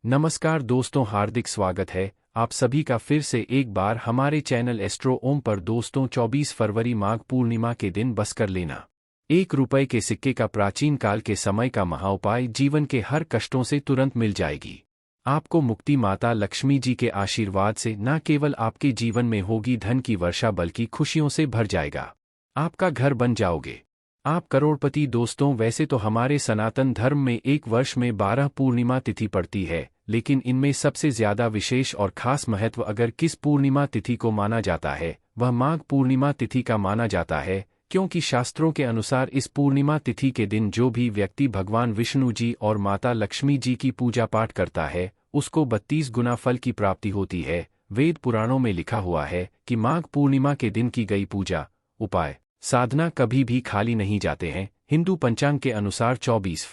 नमस्कार दोस्तों, हार्दिक स्वागत है आप सभी का फिर से एक बार हमारे चैनल एस्ट्रो ओम पर। दोस्तों, 24 फरवरी माघ पूर्णिमा के दिन बस कर लेना 1 रुपए के सिक्के का प्राचीन काल के समय का महाउपाय जीवन के हर कष्टों से तुरंत मिल जाएगी। आपको मुक्ति माता लक्ष्मी जी के आशीर्वाद से न केवल आपके जीवन में होगी धन की वर्षा बल्कि खुशियों से भर जाएगा। आपका घर बन जाओगे, आप करोड़पति। दोस्तों, वैसे तो हमारे सनातन धर्म में एक वर्ष में 12 पूर्णिमा तिथि पड़ती है, लेकिन इनमें सबसे ज्यादा विशेष और खास महत्व अगर किस पूर्णिमा तिथि को माना जाता है वह माघ पूर्णिमा तिथि का माना जाता है, क्योंकि शास्त्रों के अनुसार इस पूर्णिमा तिथि के दिन जो भी व्यक्ति भगवान विष्णु जी और माता लक्ष्मी जी की पूजा पाठ करता है उसको 32 गुना फल की प्राप्ति होती है। वेद पुराणों में लिखा हुआ है कि माघ पूर्णिमा के दिन की गई पूजा, उपाय, साधना कभी भी खाली नहीं जाते हैं। हिंदू पंचांग के अनुसार 24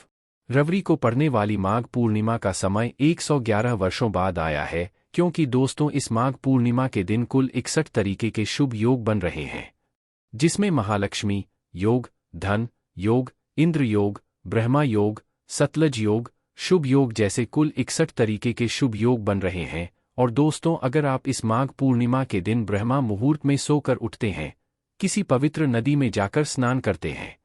फरवरी को पड़ने वाली माघ पूर्णिमा का समय 111 वर्षों बाद आया है, क्योंकि दोस्तों इस माघ पूर्णिमा के दिन कुल 61 तरीके के शुभ योग बन रहे हैं, जिसमें महालक्ष्मी योग, धन योग, इंद्र योग, ब्रह्मा योग, सतलज योग, शुभ योग जैसे कुल 61 तरीके के शुभ योग बन रहे हैं। और दोस्तों, अगर आप इस माघ पूर्णिमा के दिन ब्रह्मा मुहूर्त में सोकर उठते हैं, किसी पवित्र नदी में जाकर स्नान करते हैं,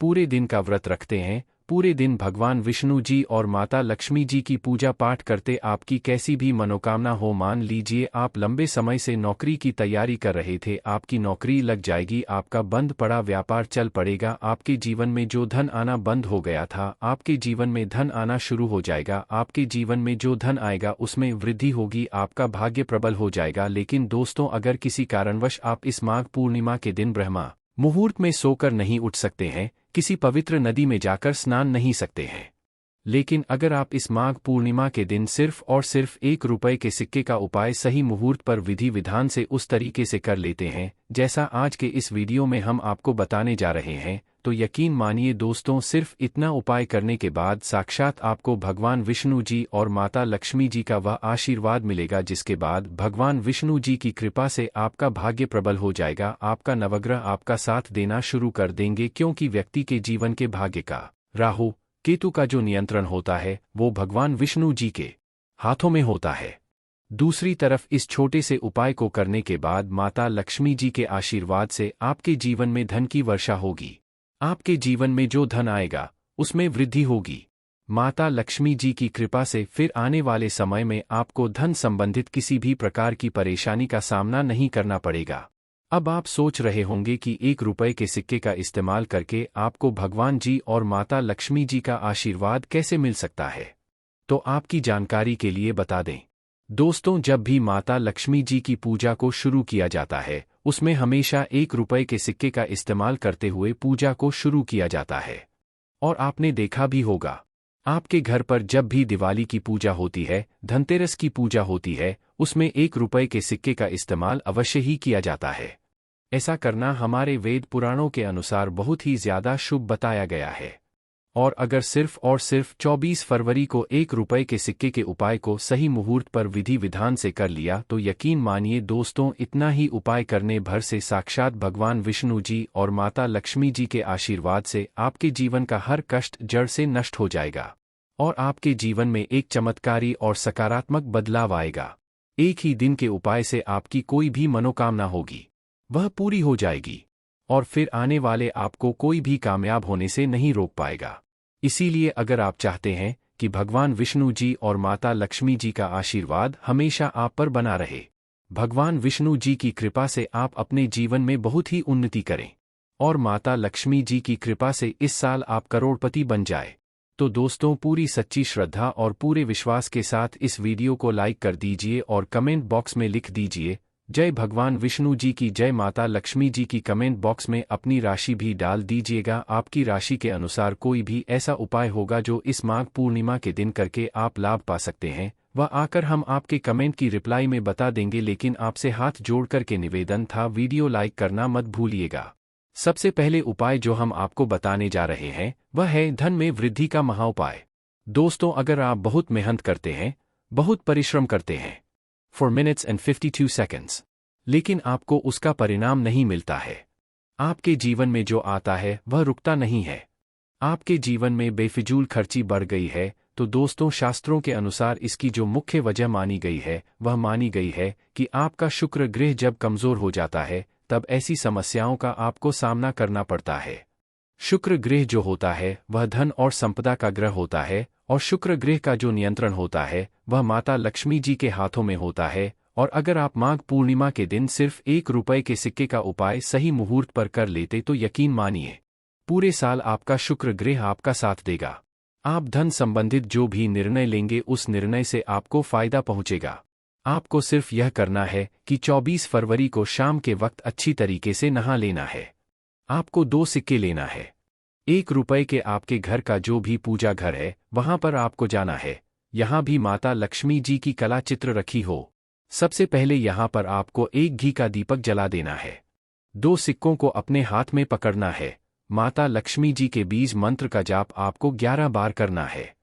पूरे दिन का व्रत रखते हैं, पूरे दिन भगवान विष्णु जी और माता लक्ष्मी जी की पूजा पाठ करते, आपकी कैसी भी मनोकामना हो, मान लीजिए आप लंबे समय से नौकरी की तैयारी कर रहे थे, आपकी नौकरी लग जाएगी, आपका बंद पड़ा व्यापार चल पड़ेगा, आपके जीवन में जो धन आना बंद हो गया था आपके जीवन में धन आना शुरू हो जाएगा, आपके जीवन में जो धन आएगा उसमें वृद्धि होगी, आपका भाग्य प्रबल हो जाएगा। लेकिन दोस्तों, अगर किसी कारणवश आप इस माघ पूर्णिमा के दिन ब्रह्मा मुहूर्त में सोकर नहीं उठ सकते हैं, किसी पवित्र नदी में जाकर स्नान नहीं सकते हैं, लेकिन अगर आप इस माघ पूर्णिमा के दिन सिर्फ और सिर्फ 1 रुपए के सिक्के का उपाय सही मुहूर्त पर विधि विधान से उस तरीके से कर लेते हैं जैसा आज के इस वीडियो में हम आपको बताने जा रहे हैं, तो यकीन मानिए दोस्तों, सिर्फ इतना उपाय करने के बाद साक्षात आपको भगवान विष्णु जी और माता लक्ष्मी जी का वह आशीर्वाद मिलेगा, जिसके बाद भगवान विष्णु जी की कृपा से आपका भाग्य प्रबल हो जाएगा, आपका नवग्रह आपका साथ देना शुरू कर देंगे, क्योंकि व्यक्ति के जीवन के भाग्य का राहु केतु का जो नियंत्रण होता है वो भगवान विष्णु जी के हाथों में होता है। दूसरी तरफ इस छोटे से उपाय को करने के बाद माता लक्ष्मी जी के आशीर्वाद से आपके जीवन में धन की वर्षा होगी, आपके जीवन में जो धन आएगा उसमें वृद्धि होगी। माता लक्ष्मी जी की कृपा से फिर आने वाले समय में आपको धन संबंधित किसी भी प्रकार की परेशानी का सामना नहीं करना पड़ेगा। अब आप सोच रहे होंगे कि 1 रुपए के सिक्के का इस्तेमाल करके आपको भगवान जी और माता लक्ष्मी जी का आशीर्वाद कैसे मिल सकता है, तो आपकी जानकारी के लिए बता दें दोस्तों, जब भी माता लक्ष्मी जी की पूजा को शुरू किया जाता है उसमें हमेशा 1 रुपए के सिक्के का इस्तेमाल करते हुए पूजा को शुरू किया जाता है। और आपने देखा भी होगा, आपके घर पर जब भी दिवाली की पूजा होती है, धनतेरस की पूजा होती है, उसमें 1 रुपए के सिक्के का इस्तेमाल अवश्य ही किया जाता है। ऐसा करना हमारे वेद पुराणों के अनुसार बहुत ही ज्यादा शुभ बताया गया है। और अगर सिर्फ और सिर्फ 24 फरवरी को 1 रुपए के सिक्के के उपाय को सही मुहूर्त पर विधि विधान से कर लिया, तो यकीन मानिए दोस्तों, इतना ही उपाय करने भर से साक्षात भगवान विष्णु जी और माता लक्ष्मी जी के आशीर्वाद से आपके जीवन का हर कष्ट जड़ से नष्ट हो जाएगा और आपके जीवन में एक चमत्कारी और सकारात्मक बदलाव आएगा। एक ही दिन के उपाय से आपकी कोई भी मनोकामना होगी वह पूरी हो जाएगी और फिर आने वाले आपको कोई भी कामयाब होने से नहीं रोक पाएगा। इसीलिए अगर आप चाहते हैं कि भगवान विष्णु जी और माता लक्ष्मी जी का आशीर्वाद हमेशा आप पर बना रहे, भगवान विष्णु जी की कृपा से आप अपने जीवन में बहुत ही उन्नति करें और माता लक्ष्मी जी की कृपा से इस साल आप करोड़पति बन जाए, तो दोस्तों पूरी सच्ची श्रद्धा और पूरे विश्वास के साथ इस वीडियो को लाइक कर दीजिए और कमेंट बॉक्स में लिख दीजिए जय भगवान विष्णु जी की, जय माता लक्ष्मी जी की। कमेंट बॉक्स में अपनी राशि भी डाल दीजिएगा। आपकी राशि के अनुसार कोई भी ऐसा उपाय होगा जो इस माघ पूर्णिमा के दिन करके आप लाभ पा सकते हैं, वह आकर हम आपके कमेंट की रिप्लाई में बता देंगे। लेकिन आपसे हाथ जोड़ करके निवेदन था, वीडियो लाइक करना मत भूलिएगा। सबसे पहले उपाय जो हम आपको बताने जा रहे हैं वह है धन में वृद्धि का महाउपाय। दोस्तों, अगर आप बहुत मेहनत करते हैं, बहुत परिश्रम करते हैं 4 minutes and 52 seconds, लेकिन आपको उसका परिणाम नहीं मिलता है, आपके जीवन में जो आता है वह रुकता नहीं है, आपके जीवन में बेफिजूल खर्ची बढ़ गई है, तो दोस्तों शास्त्रों के अनुसार इसकी जो मुख्य वजह मानी गई है वह मानी गई है कि आपका शुक्र ग्रह जब कमजोर हो जाता है तब ऐसी समस्याओं का आपको सामना करना पड़ता है। शुक्र ग्रह जो होता है वह धन और संपदा का ग्रह होता है और शुक्र ग्रह का जो नियंत्रण होता है वह माता लक्ष्मी जी के हाथों में होता है। और अगर आप माघ पूर्णिमा के दिन सिर्फ 1 रुपए के सिक्के का उपाय सही मुहूर्त पर कर लेते तो यकीन मानिए पूरे साल आपका शुक्र ग्रह आपका साथ देगा। आप धन संबंधित जो भी निर्णय लेंगे उस निर्णय से आपको फायदा पहुंचेगा। आपको सिर्फ यह करना है कि 24 फरवरी को शाम के वक्त अच्छी तरीके से नहा लेना है। आपको 2 सिक्के लेना है। 1 रुपए के आपके घर का जो भी पूजा घर है वहां पर आपको जाना है। यहां भी माता लक्ष्मी जी की कला चित्र रखी हो। सबसे पहले यहां पर आपको एक घी का दीपक जला देना है। 2 सिक्कों को अपने हाथ में पकड़ना है। माता लक्ष्मी जी के बीज मंत्र का जाप आपको 11 बार करना है।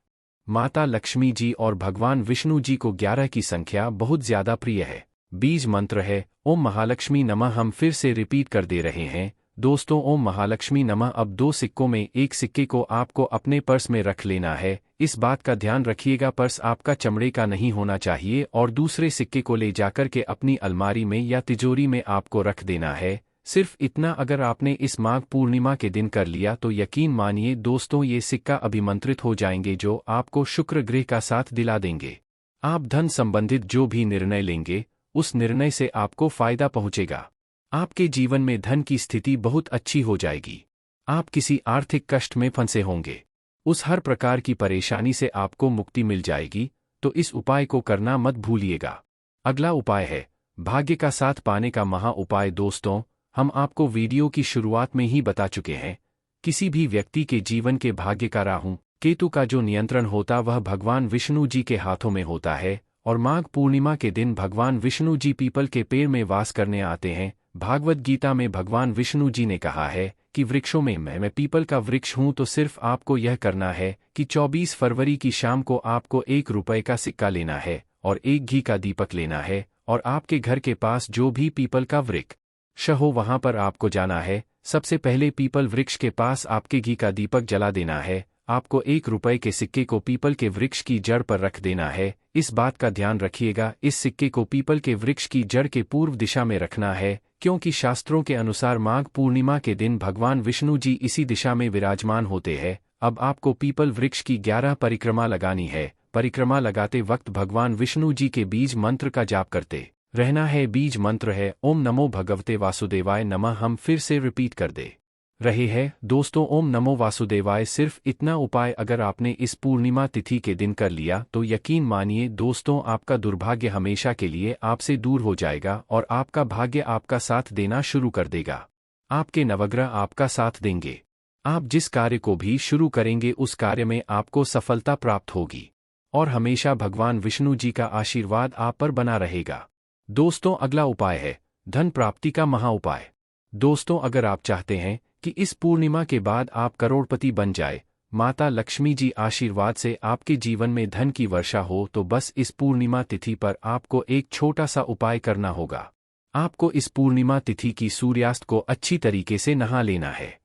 माता लक्ष्मी जी और भगवान विष्णु जी को 11 की संख्या बहुत ज्यादा प्रिय है। बीज मंत्र है ओम महालक्ष्मी नमः। हम फिर से रिपीट कर दे रहे हैं दोस्तों, ओम महालक्ष्मी नमः। अब 2 सिक्कों में एक सिक्के को आपको अपने पर्स में रख लेना है। इस बात का ध्यान रखिएगा पर्स आपका चमड़े का नहीं होना चाहिए और दूसरे सिक्के को ले जाकर के अपनी अलमारी में या तिजोरी में आपको रख देना है। सिर्फ इतना अगर आपने इस माघ पूर्णिमा के दिन कर लिया तो यकीन मानिए दोस्तों ये सिक्का अभिमंत्रित हो जाएंगे जो आपको शुक्र ग्रह का साथ दिला देंगे। आप धन संबंधित जो भी निर्णय लेंगे उस निर्णय से आपको फायदा पहुंचेगा। आपके जीवन में धन की स्थिति बहुत अच्छी हो जाएगी। आप किसी आर्थिक कष्ट में फंसे होंगे, उस हर प्रकार की परेशानी से आपको मुक्ति मिल जाएगी। तो इस उपाय को करना मत भूलिएगा। अगला उपाय है भाग्य का साथ पाने का महा उपाय। दोस्तों हम आपको वीडियो की शुरुआत में ही बता चुके हैं, किसी भी व्यक्ति के जीवन के भाग्य का राहु केतु का जो नियंत्रण होता वह भगवान विष्णु जी के हाथों में होता है। और माघ पूर्णिमा के दिन भगवान विष्णु जी पीपल के पेड़ में वास करने आते हैं। भागवत गीता में भगवान विष्णु जी ने कहा है कि वृक्षों में मैं पीपल का वृक्ष हूं। तो सिर्फ आपको यह करना है कि 24 फरवरी की शाम को आपको 1 रुपए का सिक्का लेना है और एक घी का दीपक लेना है और आपके घर के पास जो भी पीपल का वृक्ष हो वहां पर आपको जाना है। सबसे पहले पीपल वृक्ष के पास आपके घी का दीपक जला देना है। आपको 1 रुपए के सिक्के को पीपल के वृक्ष की जड़ पर रख देना है। इस बात का ध्यान रखिएगा इस सिक्के को पीपल के वृक्ष की जड़ के पूर्व दिशा में रखना है, क्योंकि शास्त्रों के अनुसार माघ पूर्णिमा के दिन भगवान विष्णु जी इसी दिशा में विराजमान होते हैं। अब आपको पीपल वृक्ष की 11 परिक्रमा लगानी है। परिक्रमा लगाते वक्त भगवान विष्णु जी के बीज मंत्र का जाप करते रहना है। बीज मंत्र है ओम नमो भगवते वासुदेवाय नमः। हम फिर से रिपीट कर दे रहे हैं दोस्तों ओम नमो वासुदेवाय। सिर्फ इतना उपाय अगर आपने इस पूर्णिमा तिथि के दिन कर लिया तो यकीन मानिए दोस्तों आपका दुर्भाग्य हमेशा के लिए आपसे दूर हो जाएगा और आपका भाग्य आपका साथ देना शुरू कर देगा। आपके नवग्रह आपका साथ देंगे। आप जिस कार्य को भी शुरू करेंगे उस कार्य में आपको सफलता प्राप्त होगी और हमेशा भगवान विष्णु जी का आशीर्वाद आप पर बना रहेगा। दोस्तों अगला उपाय है धन प्राप्ति का महा उपाय। दोस्तों अगर आप चाहते हैं कि इस पूर्णिमा के बाद आप करोड़पति बन जाए, माता लक्ष्मी जी आशीर्वाद से आपके जीवन में धन की वर्षा हो, तो बस इस पूर्णिमा तिथि पर आपको एक छोटा सा उपाय करना होगा। आपको इस पूर्णिमा तिथि की सूर्यास्त को अच्छी तरीके से नहा लेना है।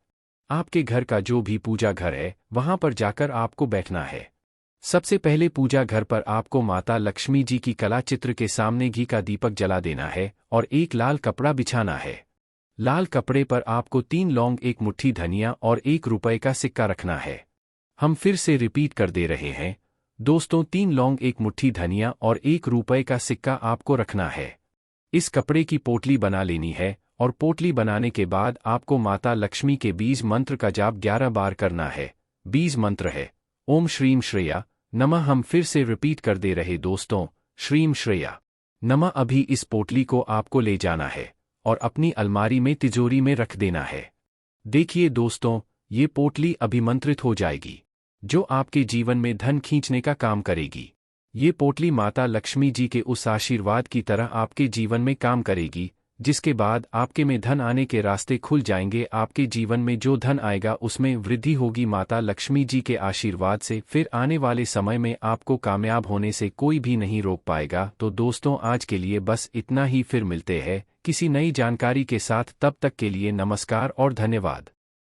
आपके घर का जो भी पूजा घर है वहां पर जाकर आपको बैठना है। सबसे पहले पूजा घर पर आपको माता लक्ष्मी जी की कला चित्र के सामने घी का दीपक जला देना है और एक लाल कपड़ा बिछाना है। लाल कपड़े पर आपको 3 लौंग, 1 मुट्ठी धनिया और 1 रुपए का सिक्का रखना है। हम फिर से रिपीट कर दे रहे हैं दोस्तों 3 लौंग, 1 मुट्ठी धनिया और 1 रुपए का सिक्का आपको रखना है। इस कपड़े की पोटली बना लेनी है और पोटली बनाने के बाद आपको माता लक्ष्मी के बीज मंत्र का जाप 11 बार करना है। बीज मंत्र है ओम श्रीम श्रेया नमः। हम फिर से रिपीट कर दे रहे दोस्तों श्रीम श्रेया नमः। अभी इस पोटली को आपको ले जाना है और अपनी अलमारी में तिजोरी में रख देना है। देखिए दोस्तों ये पोटली अभिमंत्रित हो जाएगी जो आपके जीवन में धन खींचने का काम करेगी। ये पोटली माता लक्ष्मी जी के उस आशीर्वाद की तरह आपके जीवन में काम करेगी, जिसके बाद आपके में धन आने के रास्ते खुल जाएंगे। आपके जीवन में जो धन आएगा उसमें वृद्धि होगी माता लक्ष्मी जी के आशीर्वाद से। फिर आने वाले समय में आपको कामयाब होने से कोई भी नहीं रोक पाएगा। तो दोस्तों आज के लिए बस इतना ही, फिर मिलते हैं किसी नई जानकारी के साथ। तब तक के लिए नमस्कार और धन्यवाद।